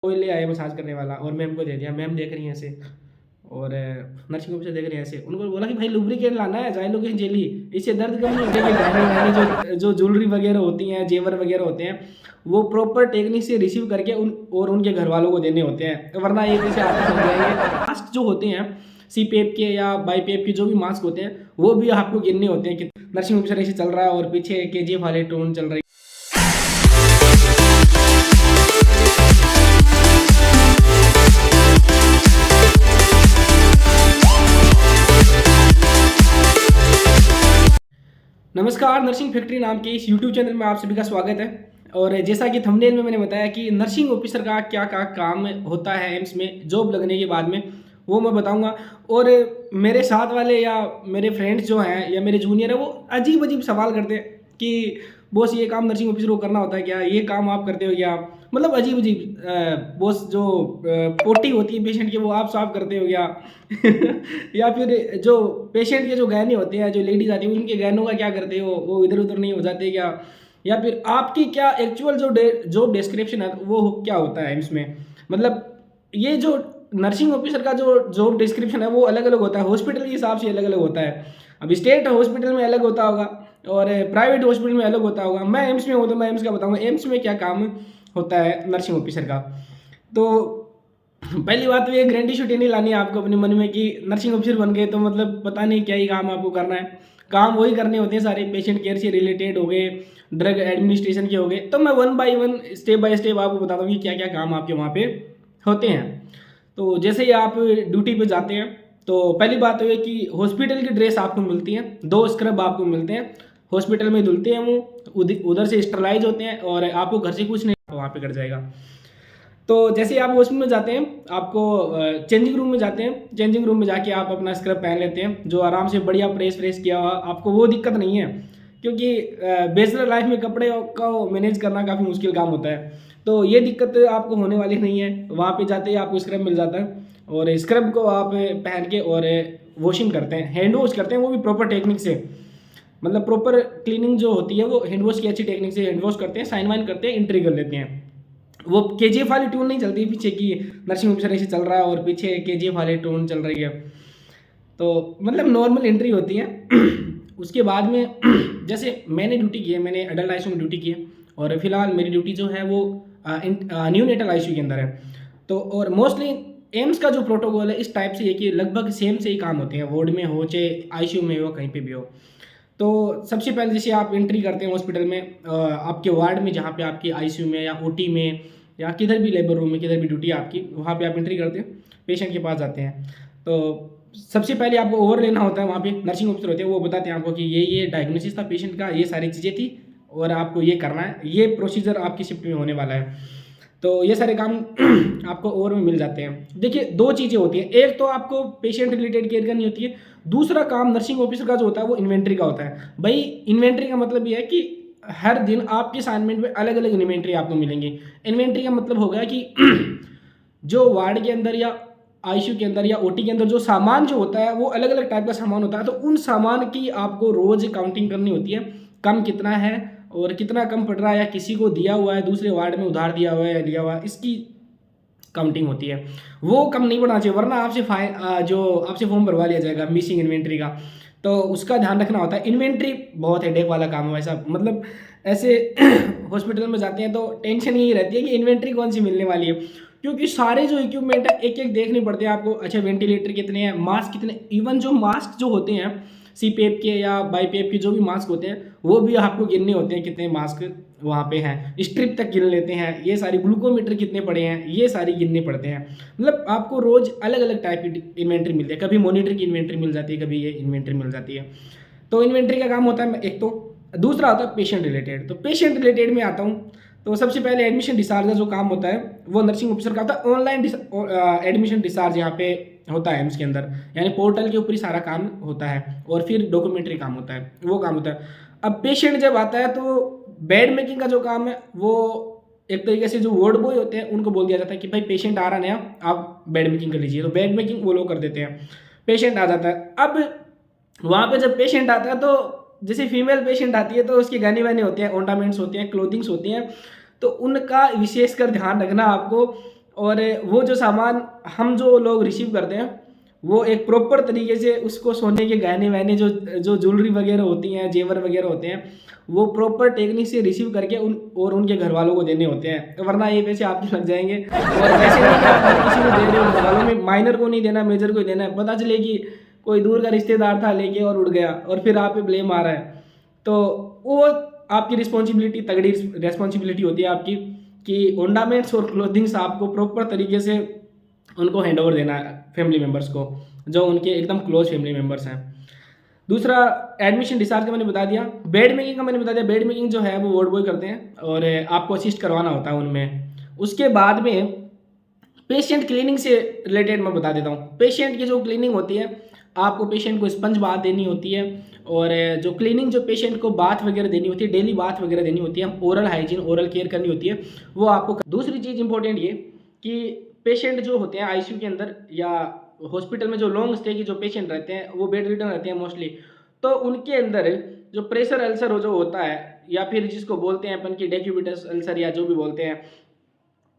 Oil ले आए massage करने वाला और मैम को दे दिया। मैम देख रही हैं ऐसे और नर्सिंग ऑफिसर देख रहे हैं ऐसे। उनको बोला कि भाई लुब्रिकेट लाना है, जाइलोकेन जेली, इससे दर्द कम नहीं होता। कि गहने वहने जो ज्वेलरी वगैरह होती हैं, जेवर वगैरह होते हैं, वो प्रॉपर टेक्निक से रिसीव करके उनके घर वालों को देने होते हैं, वरना एक जैसे आप समझ जाएंगे। मास्क जो होते हैं सीपेप के या बाईपेप के जो भी मास्क होते हैं, वो भी आपको गिनने होते हैं कि नर्सिंग ऑफिसर ऐसे चल रहा है और पीछे केजीएफ वाले टोन चल रही है। नमस्कार, नर्सिंग फैक्ट्री नाम के इस यूट्यूब चैनल में आप सभी का स्वागत है। और जैसा कि थंबनेल में मैंने बताया कि नर्सिंग ऑफिसर का क्या क्या काम होता है एम्स में जॉब लगने के बाद में, वो मैं बताऊंगा। और मेरे साथ वाले या मेरे फ्रेंड्स जो हैं या मेरे जूनियर हैं, वो अजीब अजीब सवाल करते हैं कि बॉस ये काम नर्सिंग ऑफिसर को करना होता है क्या, ये काम आप करते हो क्या, मतलब अजीब अजीब। बॉस जो पोटी होती है पेशेंट की, वो आप साफ करते हो क्या या फिर जो पेशेंट के जो गहने होते हैं, जो लेडीज आती है, उनके गहनों का क्या करते हो, वो इधर उधर नहीं हो जाते क्या, या फिर आपकी क्या एक्चुअल जो जॉब डिस्क्रिप्शन है वो क्या होता है इसमें। मतलब ये जो नर्सिंग ऑफिसर का जो जॉब डिस्क्रिप्शन है वो अलग अलग होता है, हॉस्पिटल के हिसाब से अलग अलग होता है। अब स्टेट हॉस्पिटल में अलग होता होगा और प्राइवेट हॉस्पिटल में अलग होता होगा। मैं एम्स में हूँ तो मैं एम्स का बताऊँगा एम्स में क्या काम होता है नर्सिंग ऑफिसर का। तो पहली बात तो ये गारंटी शूटी नहीं लानी है आपको अपने मन में कि नर्सिंग ऑफिसर बन गए तो मतलब पता नहीं क्या ही काम आपको करना है। काम वही करने होते हैं सारे, पेशेंट केयर से रिलेटेड हो गए, ड्रग एडमिनिस्ट्रेशन के हो गए। तो मैं one by one step by step आपको बताता हूँ कि क्या क्या काम आपके वहाँ पे होते हैं। तो जैसे ही आप ड्यूटी पे जाते हैं तो पहली बात तो ये कि हॉस्पिटल की ड्रेस आपको मिलती है, 2 स्क्रब आपको मिलते हैं, हॉस्पिटल में धुलते हैं वो, उधर से स्टरलाइज होते हैं और आपको घर से कुछ नहीं वहाँ पे कर जाएगा। तो जैसे ही आप हॉस्पिटल में जाते हैं, आपको चेंजिंग रूम में जाते हैं, चेंजिंग रूम में जाके आप अपना स्क्रब पहन लेते हैं, जो आराम से बढ़िया प्रेस व्रेस किया हुआ, आपको वो दिक्कत नहीं है। क्योंकि बैचलर लाइफ में कपड़े का मैनेज करना काफ़ी मुश्किल काम होता है, तो ये दिक्कत आपको होने वाली नहीं है। वहाँ पे जाते ही आपको स्क्रब मिल जाता है और स्क्रब को आप पहन के और वॉशिंग करते हैं, हैंड वॉश करते हैं, वो भी प्रॉपर टेक्निक से। मतलब प्रॉपर क्लीनिंग जो होती है वो हैंड वॉश की अच्छी टेक्निक से हैंड वॉश करते हैं, साइन वाइन करते हैं, एंट्री कर लेते हैं। वो केजीएफ वाली ट्यून नहीं चलती पीछे की नर्सिंग ऑफिसर ऐसे चल रहा है और पीछे केजीएफ वाली ट्यून चल रही है। तो मतलब नॉर्मल एंट्री होती है। उसके बाद में जैसे मैंने ड्यूटी की है, मैंने एडल्ट आईसीयू में ड्यूटी की है और फिलहाल मेरी ड्यूटी जो है वो न्यूनेटल आईसीयू के अंदर है। तो और मोस्टली एम्स का जो प्रोटोकॉल है इस टाइप से है कि लगभग सेम से ही काम होते हैं, वार्ड में हो चाहे आईसीयू में हो कहीं पे भी हो। तो सबसे पहले जैसे आप एंट्री करते हैं हॉस्पिटल में, आपके वार्ड में जहाँ पे आपकी आईसीयू में या ओटी में या किधर भी लेबर रूम में किधर भी ड्यूटी है आपकी, वहाँ पे आप एंट्री करते हैं, पेशेंट के पास जाते हैं। तो सबसे पहले आपको ओवर लेना होता है, वहाँ पे नर्सिंग ऑफिसर होते हैं, वो बताते हैं आपको कि ये डायग्नोसिस था पेशेंट का, ये सारी चीज़ें थी और आपको ये करना है, ये प्रोसीजर आपकी शिफ्ट में होने वाला है। तो ये सारे काम आपको ओवर में मिल जाते हैं। देखिए 2 चीज़ें होती हैं, एक तो आपको पेशेंट रिलेटेड केयर करनी होती है, दूसरा काम नर्सिंग ऑफिसर का जो होता है वो इन्वेंट्री का होता है। भाई इन्वेंट्री का मतलब ये है कि हर दिन आपके असाइनमेंट में अलग अलग इन्वेंट्री आपको मिलेंगी। इन्वेंट्री का मतलब होगा कि जो वार्ड के अंदर या आईसीयू के अंदर या ओटी के अंदर जो सामान जो होता है वो अलग अलग टाइप का सामान होता है, तो उन सामान की आपको रोज काउंटिंग करनी होती है, कम कितना है और कितना कम पड़ रहा है, या किसी को दिया हुआ है दूसरे वार्ड में उधार दिया हुआ है या लिया हुआ है, इसकी काउंटिंग होती है। वो कम नहीं बढ़ना चाहिए, वरना आपसे जो आपसे फॉर्म भरवा लिया जाएगा मिसिंग इन्वेंट्री का, तो उसका ध्यान रखना होता है। इन्वेंट्री बहुत हेडेक वाला काम है वैसा, मतलब ऐसे हॉस्पिटल में जाते हैं तो टेंशन ही रहती है कि इन्वेंट्री कौन सी मिलने वाली है, क्योंकि सारे जो इक्विपमेंट है एक एक देखने पड़ते हैं आपको। अच्छा वेंटिलेटर कितने हैं, मास्क कितने, इवन जो मास्क जो होते हैं सीपेप के या बाईपेप के जो भी मास्क होते हैं वो भी आपको गिनने होते हैं, कितने मास्क वहाँ पे हैं, स्ट्रिप तक गिन लेते हैं, ये सारी ग्लूकोमीटर कितने पड़े हैं ये सारी गिनने पड़ते हैं। मतलब आपको रोज अलग अलग टाइप की इन्वेंट्री मिलती है, कभी मॉनिटर की इन्वेंट्री मिल जाती है, कभी ये इन्वेंट्री मिल जाती है। तो इन्वेंट्री का काम होता है एक तो, दूसरा होता है पेशेंट रिलेटेड। तो पेशेंट रिलेटेड में आता हूँ तो सबसे पहले एडमिशन डिस्चार्ज का जो काम होता है वो नर्सिंग ऑफिसर का होता है। ऑनलाइन एडमिशन डिस्चार्ज यहाँ पे होता है इसके अंदर, यानी पोर्टल के ऊपर ही सारा काम होता है और फिर डॉक्यूमेंट्री काम होता है, वो काम होता है। अब पेशेंट जब आता है तो बेड मेकिंग का जो काम है वो एक तरीके से जो वार्ड बॉय होते हैं उनको बोल दिया जाता है कि भाई पेशेंट आ रहा नया, आप बेड मेकिंग कर लीजिए, तो बेड मेकिंग वो लोग कर देते हैं, पेशेंट आ जाता है। अब वहाँ पे जब पेशेंट आता है तो जैसे फीमेल पेशेंट आती है तो उसके गहने वहने होते हैं, ऑर्नामेंट्स होते हैं, क्लोथिंग्स होती हैं, तो उनका विशेषकर ध्यान रखना आपको और वो जो सामान हम जो लोग रिसीव करते हैं वो एक प्रॉपर तरीके से उसको सोने के गहने वहने जो जो ज्वेलरी वगैरह होती हैं, जेवर वगैरह होते हैं, वो प्रॉपर टेक्निक से रिसीव करके उनके घर वालों को देने होते हैं, वरना ये पैसे आपके लग जाएंगे। और वैसे नहीं कि आप हर किसी को दे रहे हो, घर वालों में माइनर को नहीं देना, मेजर को ही देना है। पता चले कि कोई दूर का रिश्तेदार था लेके और उड़ गया और फिर आप पे ब्लेम आ रहा है, तो वो आपकी रिस्पॉन्सिबिलिटी, तगड़ी रिस्पॉन्सिबिलिटी होती है आपकी कि ऑर्नामेंट्स और क्लोथिंग्स आपको प्रॉपर तरीके से उनको हैंड ओवर देना है, फैमिली मेम्बर्स को, जो उनके एकदम क्लोज फैमिली मेम्बर्स हैं। दूसरा, एडमिशन डिस्चार्ज का मैंने बता दिया। बेड मेकिंग का मैंने बता दिया। बेड मेकिंग जो है वो वार्ड बॉय करते हैं और आपको असिस्ट करवाना होता है उनमें। उसके बाद में पेशेंट क्लीनिंग से रिलेटेड मैं बता देता हूँ। पेशेंट की जो क्लीनिंग होती है, आपको पेशेंट को स्पंज बाथ देनी होती है, और जो क्लीनिंग जो पेशेंट को बाथ वगैरह देनी होती है, डेली बाथ वगैरह देनी होती है, ओरल हाइजीन, ओरल केयर करनी होती है, वो आपको। दूसरी चीज़ इंपॉर्टेंट ये कि पेशेंट जो होते हैं आईसीयू के अंदर या हॉस्पिटल में, जो लॉन्ग स्टे के जो पेशेंट रहते हैं वो बेड रिडन रहते हैं मोस्टली, तो उनके अंदर जो प्रेशर अल्सर जो होता है, या फिर जिसको बोलते हैं अपन की डेक्यूबिटस अल्सर या जो भी बोलते हैं,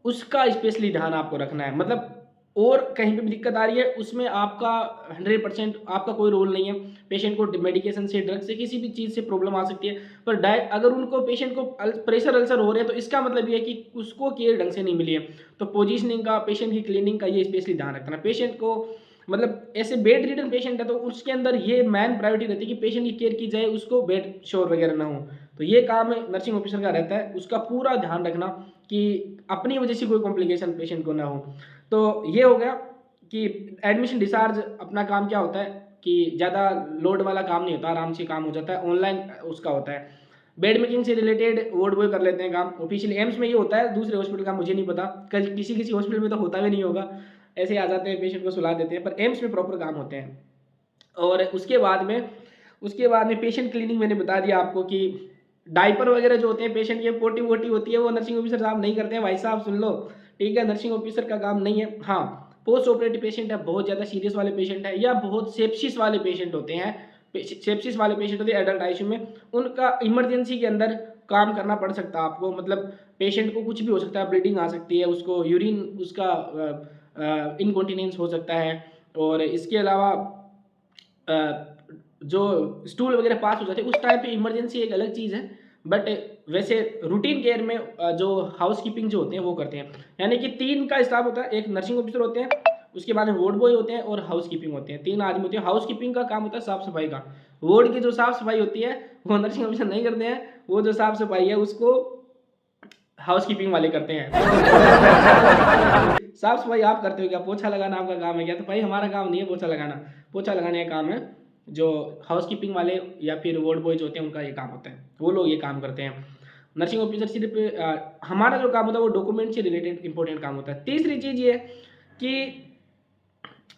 उसका स्पेशली ध्यान आपको रखना है। मतलब और कहीं पे भी दिक्कत आ रही है उसमें आपका 100% आपका कोई रोल नहीं है। पेशेंट को मेडिकेशन से, ड्रग से, किसी भी चीज़ से प्रॉब्लम आ सकती है, पर अगर उनको पेशेंट को प्रेशर अल्सर हो रहे हैं तो इसका मतलब ये है कि उसको केयर ढंग से नहीं मिली है। तो पोजीशनिंग का, पेशेंट की क्लीनिंग का ये स्पेशली ध्यान रखना। पेशेंट को मतलब ऐसे बेड रिडन पेशेंट है तो उसके अंदर ये मेन प्रायोरिटी रहती है कि पेशेंट की केयर की जाए, उसको बेड शोर वगैरह ना हो। तो ये काम नर्सिंग ऑफिसर का रहता है, उसका पूरा ध्यान रखना कि अपनी वजह से कोई कॉम्प्लिकेशन पेशेंट को ना हो। तो ये हो गया कि एडमिशन डिस्चार्ज अपना काम क्या होता है कि ज़्यादा लोड वाला काम नहीं होता, आराम से काम हो जाता है, ऑनलाइन उसका होता है। बेड मेकिंग से रिलेटेड वार्ड बॉय कर लेते हैं काम। ऑफिशियली एम्स में ये होता है, दूसरे हॉस्पिटल का मुझे नहीं पता, किसी किसी हॉस्पिटल में तो होता भी नहीं होगा, ऐसे आ जाते हैं पेशेंट को सुला देते हैं, पर एम्स में प्रॉपर काम होते हैं। और उसके बाद में पेशेंट क्लीनिंग मैंने बता दिया आपको कि डायपर वगैरह जो होते हैं पेशेंट के, पोटी वोटी होती है, वो नर्सिंग ऑफिसर साहब नहीं करते हैं। भाई साहब सुन लो, ठीक है, नर्सिंग ऑफिसर का काम नहीं है। हाँ, पोस्ट ऑपरेटिव पेशेंट है, बहुत ज़्यादा सीरियस वाले पेशेंट है, या बहुत सेप्सिस वाले पेशेंट होते हैं, सेप्सिस वाले पेशेंट होते हैं एडल्ट आईसीयू में, उनका इमरजेंसी के अंदर काम करना पड़ सकता है आपको। मतलब पेशेंट को कुछ भी हो सकता है, ब्लीडिंग आ सकती है, उसको यूरिन, उसका इनकॉन्टिनेंस हो सकता है, और इसके अलावा जो स्टूल वगैरह पास हो जाते हैं, उस टाइम पे इमरजेंसी एक अलग चीज़ है। बट वैसे रूटीन केयर में जो हाउस कीपिंग जो होते हैं वो करते हैं। यानी कि 3 का स्टाफ होता है, एक नर्सिंग ऑफिसर होते हैं, उसके बाद में वार्ड बॉय होते हैं और हाउस कीपिंग होते हैं। 3 आदमी होते हैं। हाउस कीपिंग का काम होता है साफ़ सफाई का। वार्ड की जो साफ़ सफाई होती है वो नर्सिंग ऑफिसर नहीं करते हैं, वो जो साफ़ सफाई है उसको हाउस कीपिंग वाले करते हैं। साफ सफाई आप करते हो क्या? पोछा लगाना आपका काम है क्या? तो भाई हमारा काम नहीं है पोछा लगाना, पोछा लगाने का काम है जो हाउस कीपिंग वाले या फिर वार्ड बॉयज होते हैं उनका ये काम होता है, वो लोग ये काम करते हैं। नर्सिंग ऑफिसर सिर्फ हमारा जो काम होता है वो डॉक्यूमेंट से रिलेटेड इंपॉर्टेंट काम होता है। तीसरी चीज़ ये कि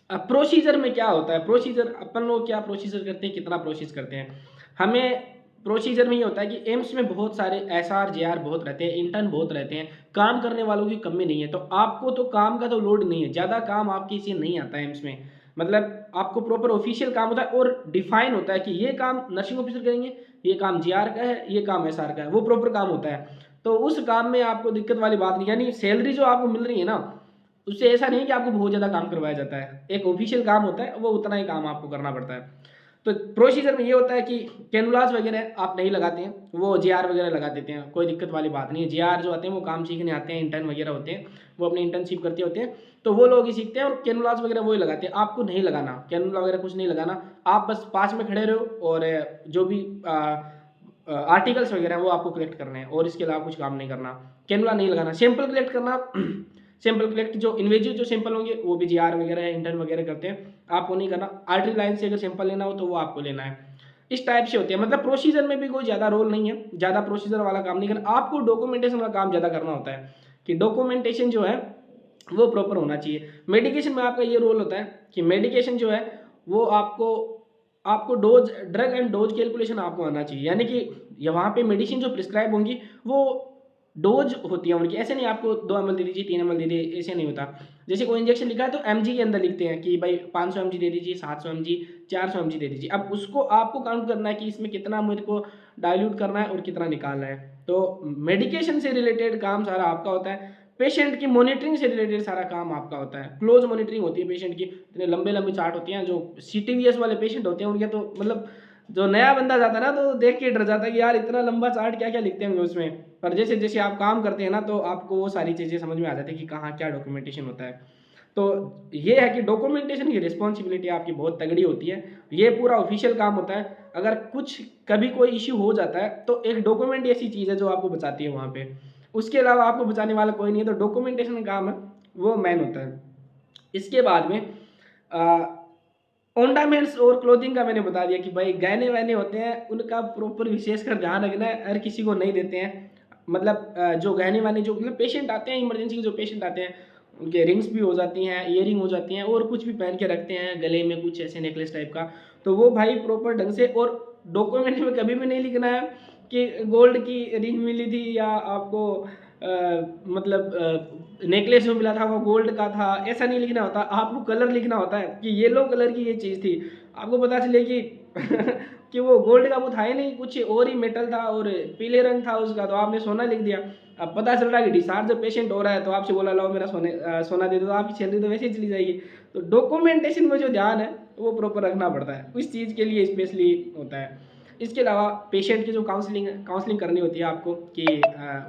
प्रोसीजर में क्या होता है। प्रोसीजर अपन लोग क्या प्रोसीजर करते हैं, कितना प्रोसेस करते हैं। हमें प्रोसीजर में ये होता है कि एम्स में बहुत सारे एसआर जेआर बहुत रहते हैं, इंटर्न बहुत रहते हैं, काम करने वालों की कमी नहीं है। तो आपको तो काम का तो लोड नहीं है, ज़्यादा काम आपकी से नहीं आता है एम्स में। मतलब आपको प्रॉपर ऑफिशियल काम होता है और डिफाइन होता है कि ये काम नर्सिंग ऑफिसर करेंगे, ये काम जीआर का है, ये काम एसआर का है, वो प्रॉपर काम होता है। तो उस काम में आपको दिक्कत वाली बात नहीं, यानी सैलरी जो आपको मिल रही है ना, उससे ऐसा नहीं है कि आपको बहुत ज़्यादा काम करवाया जाता है। एक ऑफिशियल काम होता है, वो उतना ही काम आपको करना पड़ता है। तो प्रोसीजर में ये होता है कि कैनुलास वगैरह आप नहीं लगाते हैं, वो जेआर वगैरह लगा देते हैं, कोई दिक्कत वाली बात नहीं है। जेआर जो आते हैं वो काम सीखने आते हैं, इंटर्न वगैरह होते हैं, वो अपनी इंटर्नशिप करते होते हैं, तो वो लोग ही सीखते हैं और कैनुलास वगैरह वही लगाते हैं। आपको नहीं लगाना कैनुला वगैरह, कुछ नहीं लगाना। आप बस पास में खड़े रहो और जो भी आर्टिकल्स वगैरह वो आपको कलेक्ट करने हैं, और इसके अलावा कुछ काम नहीं करना। कैनुला नहीं लगाना, सैंपल कलेक्ट करना। सैंपल कलेक्ट जो इन्वेजिव जो सैंपल होंगे वो भी जीआर वगैरह है, इंटर्न वगैरह करते हैं, आपको नहीं करना। आर्टरी लाइन से अगर सैंपल लेना हो तो वो आपको लेना है। इस टाइप से होते हैं। मतलब प्रोसीजर में भी कोई ज़्यादा रोल नहीं है, ज़्यादा प्रोसीजर वाला काम नहीं करना। आपको डॉक्यूमेंटेशन का काम ज़्यादा करना होता है कि डॉक्यूमेंटेशन जो है वो प्रॉपर होना चाहिए। मेडिकेशन में आपका ये रोल होता है कि मेडिकेशन जो है वो आपको dose, drug and dose calculation आपको आना चाहिए। यानी कि वहाँ पे मेडिसिन जो प्रिस्क्राइब होंगी वो डोज होती है उनकी। ऐसे नहीं आपको 2 ml दे दीजिए, 3 ml दे दीजिए, ऐसे नहीं होता। जैसे कोई इंजेक्शन लिखा है तो mg के अंदर लिखते हैं कि भाई 500 mg दे दीजिए, 700 mg, 400 mg दे दीजिए। अब उसको आपको काउंट करना है कि इसमें कितना मेरे को डाइल्यूट करना है और कितना निकालना है। तो मेडिकेशन से रिलेटेड काम सारा आपका होता है। पेशेंट की मॉनिटरिंग से रिलेटेड सारा काम आपका होता है। क्लोज मॉनिटरिंग होती है पेशेंट की, इतने लंबे लंबे चार्ट होती हैं। जो CTVS वाले पेशेंट होते हैं उनके तो मतलब जो नया बंदा जाता है ना तो देख के डर जाता है कि यार इतना लंबा चार्ट क्या क्या लिखते होंगे उसमें। पर जैसे जैसे आप काम करते हैं ना तो आपको वो सारी चीज़ें समझ में आ जाती है कि कहाँ क्या डॉक्यूमेंटेशन होता है। तो ये है कि डॉक्यूमेंटेशन की रिस्पॉन्सिबिलिटी आपकी बहुत तगड़ी होती है। ये पूरा ऑफिशियल काम होता है। अगर कुछ कभी कोई इश्यू हो जाता है तो एक डॉक्यूमेंट ऐसी चीज़ है जो आपको बचाती है वहाँ पे। उसके अलावा आपको बचाने वाला कोई नहीं है, तो डॉक्यूमेंटेशन का काम है वो मेन होता है। इसके बाद में ऑर्नामेंट्स और क्लोथिंग का मैंने बता दिया कि भाई गहने वहने होते हैं उनका प्रॉपर विशेषकर ध्यान रखना है। हर किसी को नहीं देते हैं। मतलब जो गहने वाने जो मतलब पेशेंट आते हैं, इमरजेंसी के जो पेशेंट आते हैं उनके रिंग्स भी हो जाती हैं, ईयरिंग हो जाती हैं और कुछ भी पहन के रखते हैं गले में कुछ ऐसे नेकलेस टाइप का। तो वो भाई प्रॉपर ढंग से, और डॉक्यूमेंट में कभी भी नहीं लिखना है कि गोल्ड की रिंग मिली थी या आपको मतलब नेकलेस जो मिला था वो गोल्ड का था, ऐसा नहीं लिखना होता। आपको कलर लिखना होता है कि येलो कलर की ये चीज़ थी। आपको पता चले कि कि वो गोल्ड का वो था ही नहीं, कुछ और ही मेटल था और पीले रंग था उसका, तो आपने सोना लिख दिया। अब पता चल रहा है कि डिस्चार्ज जब पेशेंट हो रहा है तो आपसे बोला लाओ मेरा सोना दे दो, तो आपकी सैलरी तो वैसे ही चली जाएगी। तो डॉक्यूमेंटेशन में जो ध्यान है वो प्रॉपर रखना पड़ता है, उस चीज़ के लिए स्पेशली होता है। इसके अलावा पेशेंट की जो काउंसलिंग करनी होती है आपको कि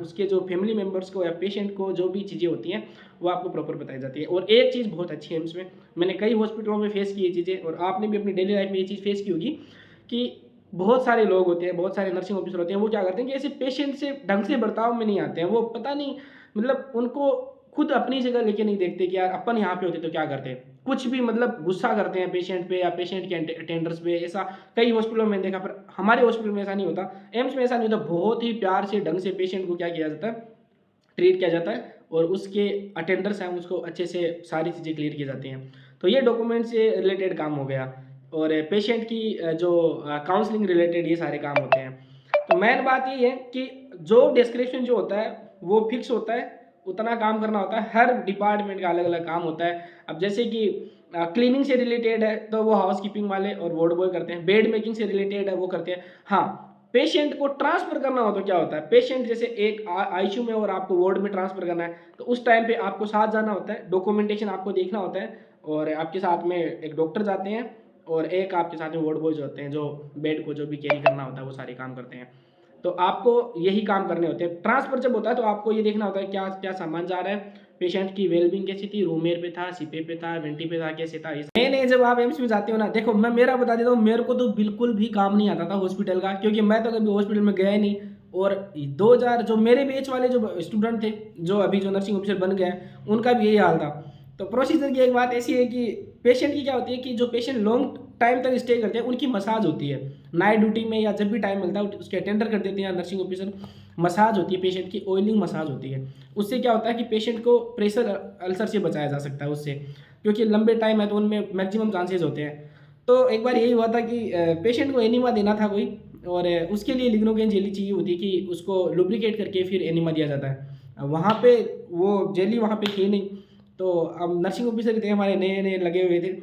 उसके जो फैमिली मेम्बर्स को या पेशेंट को जो भी चीज़ें होती हैं वो आपको प्रॉपर बताई जाती है। और एक चीज़ बहुत अच्छी है इसमें, मैंने कई हॉस्पिटलों में फेस की ये चीज़ें और आपने भी अपनी डेली लाइफ में ये चीज़ फेस की होगी कि बहुत सारे लोग होते हैं, बहुत सारे नर्सिंग ऑफिसर होते हैं, वो क्या करते हैं कि ऐसे पेशेंट से ढंग से बर्ताव में नहीं आते हैं। वो पता नहीं मतलब उनको खुद अपनी जगह लेके नहीं देखते कि यार अपन यहाँ पे होते तो क्या करते हैं, कुछ भी मतलब गुस्सा करते हैं पेशेंट पे या पेशेंट के अटेंडर्स पे। ऐसा कई हॉस्पिटलों में देखा, पर हमारे हॉस्पिटल में ऐसा नहीं होता, एम्स में ऐसा नहीं होता। बहुत ही प्यार से ढंग से पेशेंट को क्या किया जाता है, ट्रीट किया जाता है और उसके अटेंडर्स हैं उसको अच्छे से सारी चीज़ें क्लियर की जाती हैं। तो ये डॉक्यूमेंट से रिलेटेड काम हो गया और पेशेंट की जो काउंसलिंग रिलेटेड ये सारे काम होते हैं। तो मेन बात ये है कि जॉब डिस्क्रिप्शन जो होता है वो फिक्स होता है, उतना काम करना होता है। हर डिपार्टमेंट का अलग अलग काम होता है। अब जैसे कि क्लीनिंग से रिलेटेड है तो वो हाउस कीपिंग वाले और वार्ड बॉय करते हैं। बेड मेकिंग से रिलेटेड है वो करते हैं। हाँ, पेशेंट को ट्रांसफर करना हो तो क्या होता है, पेशेंट जैसे एक आईसीयू में और आपको वार्ड में ट्रांसफर करना है तो उस टाइम पे आपको साथ जाना होता है, डॉक्यूमेंटेशन आपको देखना होता है और आपके साथ में एक डॉक्टर जाते हैं और एक आपके साथ में वार्ड बॉयज होते हैं जो बेड को जो भी कैरी करना होता है वो सारे काम करते हैं। तो आपको यही काम करने होते हैं। ट्रांसफर जब होता है तो आपको ये देखना होता है क्या क्या सामान जा रहा है, पेशेंट की वेलबिंग कैसी थी, रूम एयर पे था, सीपे पे था, वेंटी पे था, कैसे था। नहीं नहीं, जब आप एम्स में जाते हो ना, देखो मैं मेरा बता देता हूँ, मेरे को तो बिल्कुल भी काम नहीं आता था हॉस्पिटल का, क्योंकि मैं तो कभी हॉस्पिटल में गया ही नहीं। और 2000 जो मेरे बैच वाले जो स्टूडेंट थे जो अभी जो नर्सिंग ऑफिसर बन गए उनका भी यही हाल था। तो प्रोसीजर की एक बात ऐसी है कि पेशेंट की क्या होती है कि जो पेशेंट लॉन्ग टाइम तक स्टे करते हैं उनकी मसाज होती है नाइट ड्यूटी में, या जब भी टाइम मिलता है उसके अटेंडर कर देते हैं नर्सिंग ऑफिसर। मसाज होती है पेशेंट की, ऑयलिंग मसाज होती है। उससे क्या होता है कि पेशेंट को प्रेशर अल्सर से बचाया जा सकता है उससे, क्योंकि लंबे टाइम है तो उनमें मैक्सिमम चांसेस होते हैं। तो एक बार यही हुआ था कि पेशेंट को एनिमा देना था कोई, और उसके लिए लिग्नोगेन जेली चाहिए होती है कि उसको लुब्रिकेट करके फिर एनिमा दिया जाता है। वहाँ पे वो जेली वहाँ पे थी नहीं, तो अब नर्सिंग ऑफिसर थे हमारे नए नए लगे हुए थे,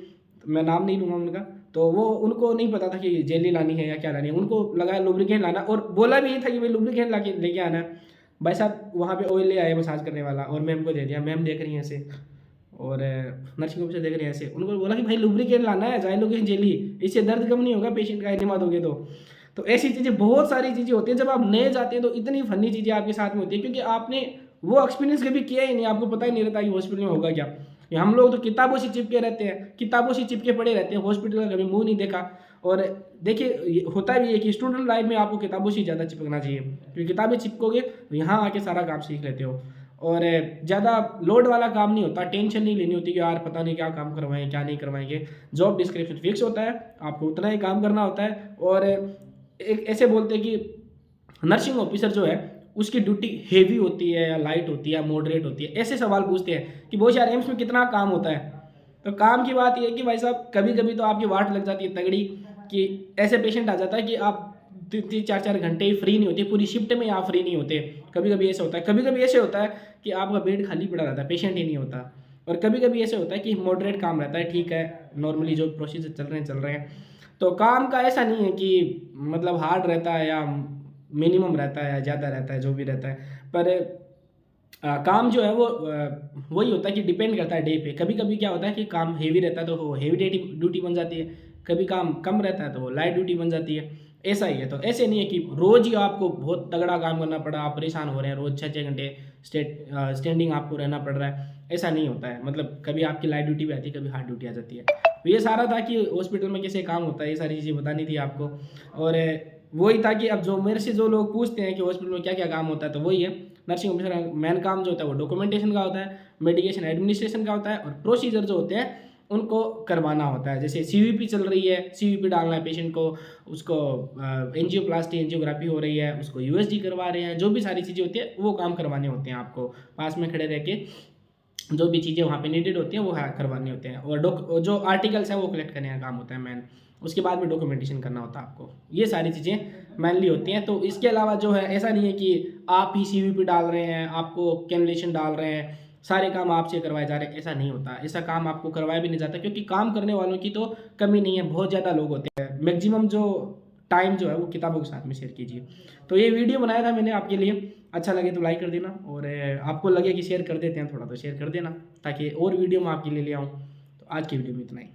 मैं नाम नहीं लूँगा उनका। तो वो उनको नहीं पता था कि जेली लानी है या क्या लानी है, उनको लगा लुब्रिकेंट लाना, और बोला भी यही था कि भाई लुब्रिकेंट ला के लेके आना है। भाई साहब वहाँ पे ऑयल ले आए मसाज करने वाला और मैम को दे दिया, मैम देख रही हैं ऐसे और नर्सिंग ऑफिसर देख रहे हैं ऐसे, उनको बोला कि भाई लुब्रिकेंट लाना है, जाइलोकेन जेली, इससे दर्द कम नहीं होगा पेशेंट का, एनिमा दोगे तो ऐसी चीज़ें बहुत सारी चीज़ें होती हैं। जब आप नए जाते हैं तो इतनी फनी चीज़ें आपके साथ में होती है, क्योंकि आपने वो एक्सपीरियंस कभी किया ही नहीं, आपको पता ही नहीं रहता कि हॉस्पिटल में होगा क्या। हम लोग तो किताबों से चिपके रहते हैं, किताबों से चिपके पड़े रहते हैं, हॉस्पिटल का कभी मुंह नहीं देखा। और देखिए होता भी है कि स्टूडेंट लाइफ में आपको किताबों से ज़्यादा चिपकना चाहिए, क्योंकि किताबें चिपकोगे तो यहाँ आके सारा काम सीख लेते हो। और ज़्यादा लोड वाला काम नहीं होता, टेंशन नहीं लेनी होती कि यार पता नहीं क्या काम करवाएं क्या नहीं करवाएंगे। जॉब डिस्क्रिप्शन फिक्स होता है, आपको उतना ही काम करना होता है। और एक ऐसे बोलते हैं कि नर्सिंग ऑफिसर जो है उसकी ड्यूटी हेवी होती है या लाइट होती है या मॉडरेट होती है, ऐसे सवाल पूछते हैं कि बहुत यार एम्स में कितना काम होता है। तो काम की बात ये है कि भाई साहब कभी कभी तो आपकी वाट लग जाती है तगड़ी, कि ऐसे पेशेंट आ जाता है कि आप 3-4 घंटे ही फ्री नहीं होते, पूरी शिफ्ट में आप फ्री नहीं होते। कभी कभी ऐसा होता है, कभी कभी ऐसे होता है कि आपका बेड खाली पड़ा रहता है, पेशेंट ही नहीं होता। और कभी कभी ऐसे होता है कि मॉडरेट काम रहता है, ठीक है नॉर्मली जो प्रोसीजर चल रहे हैं। तो काम का ऐसा नहीं है कि मतलब हार्ड रहता है या मिनिमम रहता है या ज़्यादा रहता है, जो भी रहता है। पर काम जो है वो वही होता है कि डिपेंड करता है डे पे। कभी कभी क्या होता है कि काम हेवी रहता है तो वो हेवी ड्यूटी बन जाती है, कभी काम कम रहता है तो वो लाइट ड्यूटी बन जाती है। ऐसा ही है, तो ऐसे नहीं है कि रोज़ ही आपको बहुत तगड़ा काम करना पड़ा, आप परेशान हो रहे हैं, रोज़ 6-6 घंटे स्टैंडिंग आपको रहना पड़ रहा है। ऐसा नहीं होता है, मतलब कभी आपकी लाइट ड्यूटी भी आती है, कभी हार्ड ड्यूटी आ जाती है। तो ये सारा था कि हॉस्पिटल में कैसे काम होता है, ये सारी चीज़ें बतानी थी आपको। और वही था कि अब जो मेरे से जो लोग पूछते हैं कि हॉस्पिटल में क्या क्या काम होता है, तो वही है, नर्सिंग ऑफिसर का मेन काम जो होता है वो डॉक्यूमेंटेशन का होता है, मेडिकेशन एडमिनिस्ट्रेशन का होता है, और प्रोसीजर जो होते हैं उनको करवाना होता है। जैसे सीवीपी चल रही है, सीवीपी डालना है पेशेंट को, उसको एंजियोप्लास्टी एंजियोग्राफी हो रही है, उसको यूएसजी करवा रहे हैं, जो भी सारी चीज़ें होती है वो काम करवाने होते हैं आपको, पास में खड़े रह के जो भी चीज़ें वहाँ पे नीडेड होती हैं वो करवानी होते हैं। और जो आर्टिकल्स हैं वो कलेक्ट करने का काम होता है मैन। उसके बाद में डॉक्यूमेंटेशन करना होता है आपको। ये सारी चीज़ें मैनली होती हैं। तो इसके अलावा जो है, ऐसा नहीं है कि आप ही सीवीपी डाल रहे हैं, आपको कैनुलेशन डाल रहे हैं, सारे काम आपसे करवाए जा रहे हैं, ऐसा नहीं होता। ऐसा काम आपको करवाया भी नहीं जाता, क्योंकि काम करने वालों की तो कमी नहीं है, बहुत ज़्यादा लोग होते हैं। मैक्सिमम जो टाइम जो है वो किताबों के साथ में शेयर कीजिए। तो ये वीडियो बनाया था मैंने आपके लिए, अच्छा लगे तो लाइक कर देना, और आपको लगे कि शेयर कर देते हैं थोड़ा, तो शेयर कर देना, ताकि और वीडियो मैं आपके लिए ले आऊँ। तो आज की वीडियो में इतना ही।